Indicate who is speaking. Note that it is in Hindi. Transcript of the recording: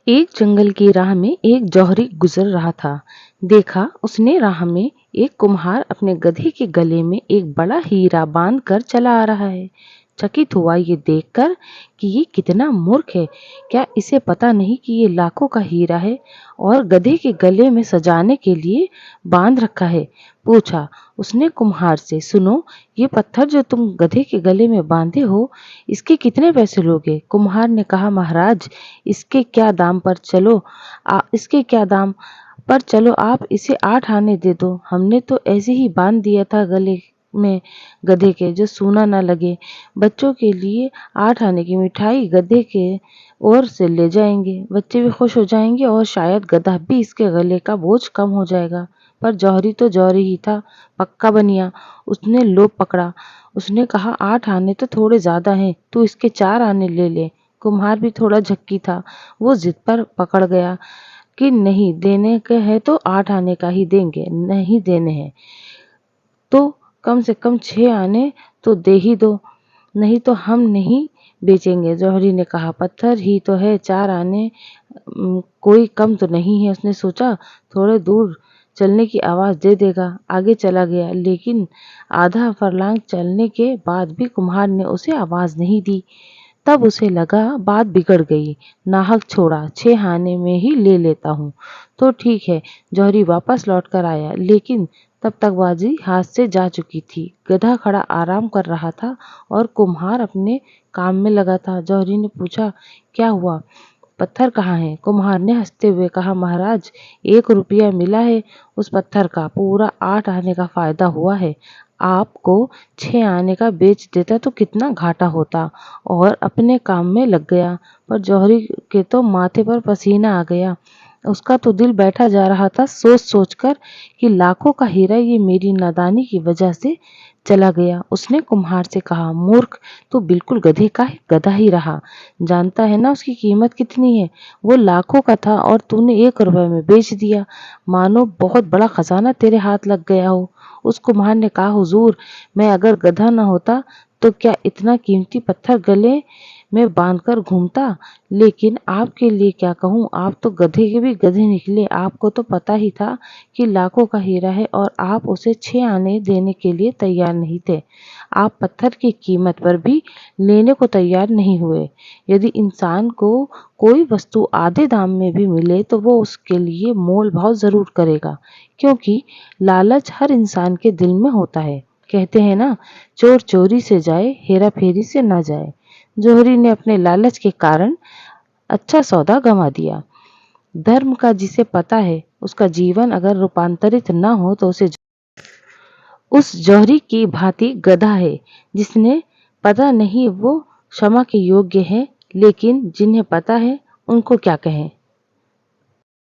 Speaker 1: एक जंगल की राह में एक जौहरी गुजर रहा था। देखा उसने राह में एक कुम्हार अपने गधे के गले में एक बड़ा हीरा बांध कर चला आ रहा है। चकित हुआ ये देखकर कि ये कितना मूर्ख है। क्या इसे पता नहीं कि ये लाखों का हीरा है और गधे के गले में सजाने के लिए बांध रखा है। पूछा उसने कुम्हार से, सुनो, ये पत्थर जो तुम गधे के गले में बांधे हो, इसके कितने पैसे लोगे? कुम्हार ने कहा, महाराज, इसके क्या दाम पर चलो इसके क्या दाम पर चलो आप इसे 8 आने दे दो। हमने तो ऐसे ही बांध दिया था गले में गधे के, जो सूना ना लगे। बच्चों के लिए 8 आने की मिठाई गधे के ओर से ले जाएंगे। बच्चे भी खुश हो जाएंगे और शायद गधा भी इसके गले का बोझ कम हो जाएगा। पर जौहरी तो जौहरी ही था, पक्का बनिया। उसने लोभ पकड़ा। उसने कहा, 8 आने तो थोड़े ज्यादा हैं, तू इसके 4 आने ले ले। कुम्हार भी थोड़ा झक्की था। वो जिद पर पकड़ गया कि नहीं देने के हैं तो 8 आने का ही देंगे, नहीं देने हैं तो कम से कम 6 आने तो दे ही दो, नहीं तो हम नहीं बेचेंगे। जौहरी ने कहा, पत्थर ही तो है, 4 आने कोई कम तो नहीं है। उसने सोचा थोड़े दूर चलने की आवाज दे देगा। आगे चला गया, लेकिन आधा फरलांग चलने के बाद भी कुम्हार ने उसे आवाज नहीं दी। तब उसे लगा बात बिगड़ गई। नाहक छोड़ा, 6 आने में ही ले लेता हूँ। तो ठीक है। जौहरी वापस लौट कर आया, लेकिन तब तक बाजी हाथ से जा चुकी थी। गधा खड़ा आराम कर रहा था और कुम्हार अपने काम में लगा था। जौहरी ने पूछा, क्या हुआ, पत्थर कहाँ है? कुम्हार ने हंसते हुए कहा, महाराज, 1 रुपया मिला है उस पत्थर का, पूरा 8 आने का फायदा हुआ है। आपको 6 आने का बेच देता तो कितना घाटा होता। और अपने काम में लग गया। पर जौहरी के तो माथे पर पसीना आ गया। उसका तो दिल बैठा जा रहा था सोच सोच कर कि लाखों का हीरा ये मेरी नादानी की वजह से चला गया। उसने कुम्हार से कहा, मूर्ख, तो बिल्कुल गधे का गधा ही रहा। जानता है ना उसकी कीमत कितनी है? वो लाखों का था और तूने 1 रुपए में बेच दिया, मानो बहुत बड़ा खजाना तेरे हाथ लग गया हो। उस कुम्हार ने कहा, हुजूर, मैं अगर गधा न होता तो क्या इतना कीमती पत्थर गले में बांधकर घूमता? लेकिन आपके लिए क्या कहूँ, आप तो गधे के भी गधे निकले। आपको तो पता ही था कि लाखों का हीरा है और आप उसे 6 आने देने के लिए तैयार नहीं थे। आप पत्थर की कीमत पर भी लेने को तैयार नहीं हुए। यदि इंसान को कोई वस्तु आधे दाम में भी मिले तो वो उसके लिए मोल भाव जरूर करेगा, क्योंकि लालच हर इंसान के दिल में होता है। कहते हैं ना, चोर चोरी से जाए, हेरा फेरी से ना जाए। जौहरी ने अपने लालच के कारण अच्छा सौदा गंवा दिया। धर्म का जिसे पता है, उसका जीवन अगर रूपांतरित न हो तो उस जौहरी की भांति गधा है, जिसने पता नहीं वो क्षमा के योग्य है, लेकिन जिन्हें पता है उनको क्या कहें।